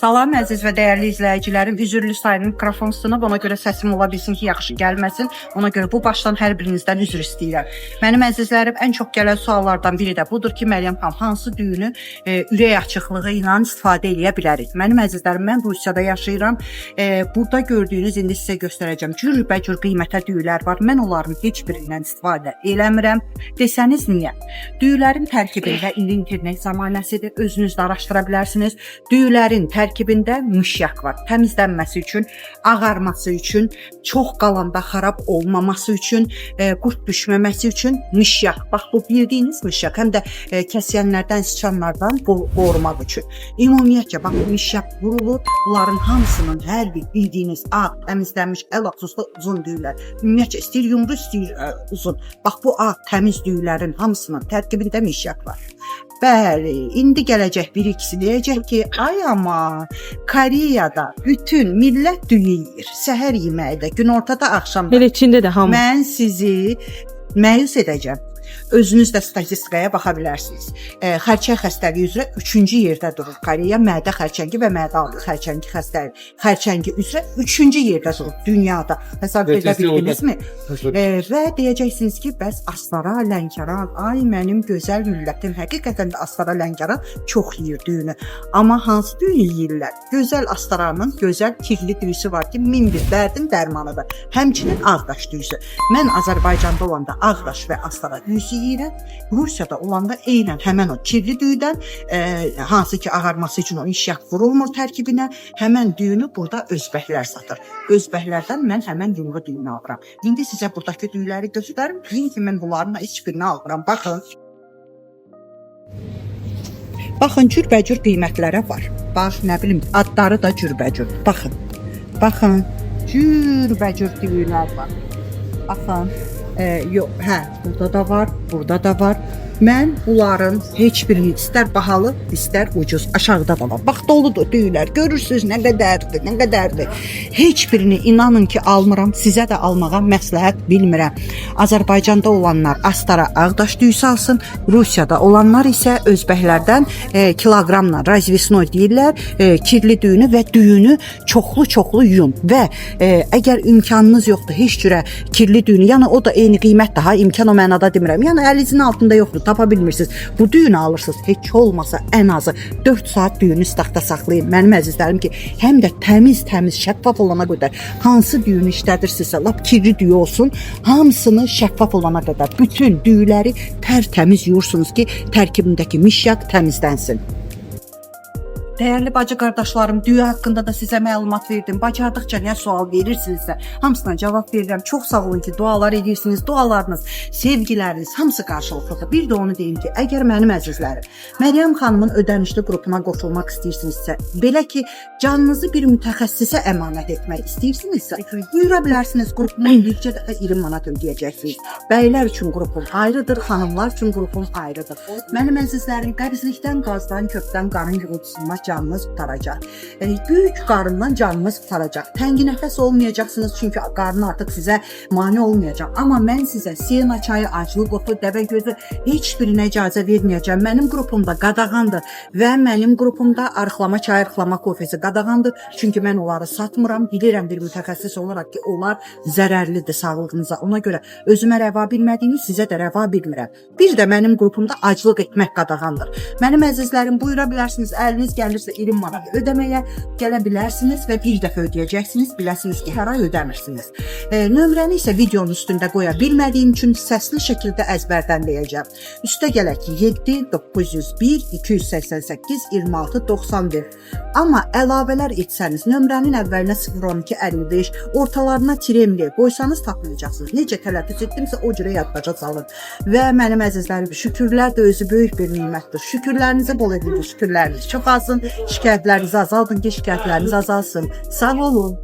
Salam əziz və dəyərli izləyicilərim, üzürlü sayının mikrofon sınıb, ona görə səsim ola bilsin ki, yaxşı gəlməsin. Ona görə bu başdan hər birinizdən üzr istəyirəm. Mənim əzizlərim, ən çox gələn suallardan biri də budur ki, Məryəm xanım, hansı düyünü ürək açıqlığı ilə istifadə edə bilərik? Mənim əzizlərim, mən Rusiyada yaşayıram. Burada gördüyünüz, indi sizə göstərəcəm. Cürbəcür qiymətə düyülər var. Mən onların heç birindən istifadə eləmirəm. Desəniz niyə? Düyülərin tərkibində indi internet zamanəsidir. Özünüz də araşdıra bilərsiniz. Düyülərin tərkibində müşyak var. Təmizlənməsi üçün, ağarması üçün, çox qalanda xarab olmaması üçün, qurt düşməməsi üçün müşyak. Bax, bu bildiyiniz müşyak. Həm də kəsiyənlərdən, sıçanlardan qorumaq üçün. Ümumiyyətcə, bax, müşyak vurulur. Bunların hamısının hər bir bildiyiniz ağ, təmizlənmiş, əl-axsuslu uzun düyülər. Ümumiyyətcə, istəyir yumru, istəyir uzun. Bax, bu ağ, təmiz düyülərin hamısının tərkibində müşyak var. Bəli, indi gələcək bir ikisi deyəcək ki, ay ama Koreyada bütün millət düyü yeyir. Səhər yeməyi də, günortada, axşamda. Belə Çində də hamı. Mən sizi məyus edəcəm. Özünüz də statistikaya baxa bilərsiniz. Xərçəng xəstəliyi üzrə 3-cü yerdə durur Koreya. Mədə xərçəngi və mədə altı xərçəngi xəstəliyi. Xərçəngi üzrə 3-cü yerdə durur dünyada. Hesab edə bildinizmi? Və deyəcəksiniz ki, bəs Astara, Lənkəran, ay mənim gözəl millətim. Həqiqətən də Astara, Lənkəran çox yeyir düyünü. Amma hansı düyünü yeyirlər? Gözəl Astaranın gözəl kirli düyüsü var ki, min bir dərdin dərmanıdır. Həmçinin Ağdaş düyüsü. Mən Azərbaycanda olanda Ağdaş və Astara düyüsü yeyirəm. Rusiyada olanda eynən həmən o kirli düyüdən, hansı ki ağarması üçün o müşyak vurulmur tərkibinə, həmən düyünü burada özbəklər satır. Özbəklərdən mən həmən yumru düyünü alıram. İndi sizə buradakı düyüləri göstərim. Deyin ki, mən bunların heç birini alıram. Baxın. Baxın, cürbəcür qiymətlərə var. Bax, nə bilim, adları da cürbəcür. Baxın. Baxın, cürbəcür düyülər var. Baxın. Yox, burada da var, burada da var. Mən bunların heç birini istər bahalı, istər ucuz, aşağıda da var. Bax, doludur düyülər. Görürsünüz nə qədərdir, nə qədərdir. Heç birini inanın ki, almıram, sizə də almağa məsləhət bilmirəm. Azərbaycanda olanlar Astara, Ağdaş düyüsü alsın, Rusiyada olanlar isə özbəklərdən kiloqramla razvisnoy deyirlər, kirli düyünü və düyünü çoxlu yuyun. Və əgər imkanınız yoxdur, heç cürə kirli düyünü, yəni o da eyni qiymət daha, imkan o mənada demirəm. Yəni əlinizin altında yoxdur, tapa bilmirsiniz. Bu düyünü alırsınız, heç olmasa ən azı 4 saat düyünü staqda saxlayın. Mənim əzizlərim ki, həm də təmiz, şəffaf olana qədər hansı düyünü işlədirsinizsə, lap kirli düyü olsun, hamısını şəffaf olana qədər bütün düyüləri tərtəmiz yuyursunuz ki, tərkibindəki müşyak təmizlənsin. Dəyərli bacı qardaşlarım, düyü haqqında da sizə məlumat verdim. Bacardıqca nə sual verirsinizsə, hamısına cavab verirəm. Çox sağ olun ki, dualar edirsiniz. Dualarınız, sevgiləriniz hamısı qarşılıqlıdır. Bir də onu deyim ki, əgər mənim əzizlərim Məryəm xanımın ödənişli qrupuna qoşulmaq istəyirsinizsə, belə ki, canınızı bir mütəxəssisə əmanət etmək istəyirsinizsə, buyura bilərsiniz, qrupuma bircə dəfə 20 manat ödəyəcəksiniz. Bəylər üçün qrupum ayrıdır, xanımlar üçün qrupum ayrıdır. Mənim əzizlərim, qəbizlikdən, qazdan, kökdən, qarın yığılısından canınız qutaracaq. Böyük qarından canınız qutaracaq. Təngi nəfəs olmayacaqsınız, çünki qarın artıq sizə mane olmayacaq. Amma mən sizə Siyena çayı, aclıq otu, dəvə gözü heç birinə icazə verməyəcəm. Mənim qrupumda qadağandır və mənim qrupumda arıqlama çayı, arıqlama kofesi qadağandır. Çünki mən onları satmıram. Bilirəm bir mütəxəssis olaraq ki, onlar zərərlidir sağlığınıza. Ona görə özümə rəva bilmədiyimi sizə də rəva bilmirəm. Bir də mənim qrupumda aclıq etmək qadağandır. Mənim əzizlərim, buyura bilərsiniz, əliniz gəlirsə 20 manat ödəməyə gələ bilərsiniz və bir dəfə ödəyəcəksiniz. Biləsiniz ki, hər ay ödəmirsiniz. Nömrəni isə videonun üstündə qoya bilmədiyim üçün səsli şəkildə əzbərdən deyəcəm. Üstə gələk ki, 7 901 288 26 91. Amma əlavələr etsəniz, nömrənin əvvəlinə 012 55, ortalarına tiremli qoysanız tapmayacaqsınız. Necə tələffüz etdimsə o cürə yaddaca salın. Və mənim əzizlərim, şükürlər də özü böyük bir nimətdir. Şükürlərinizi bol edin, şükürləriniz çoxalsın. Şikayətlərinizi azaldın ki, şikayətləriniz azalsın. Sağ olun.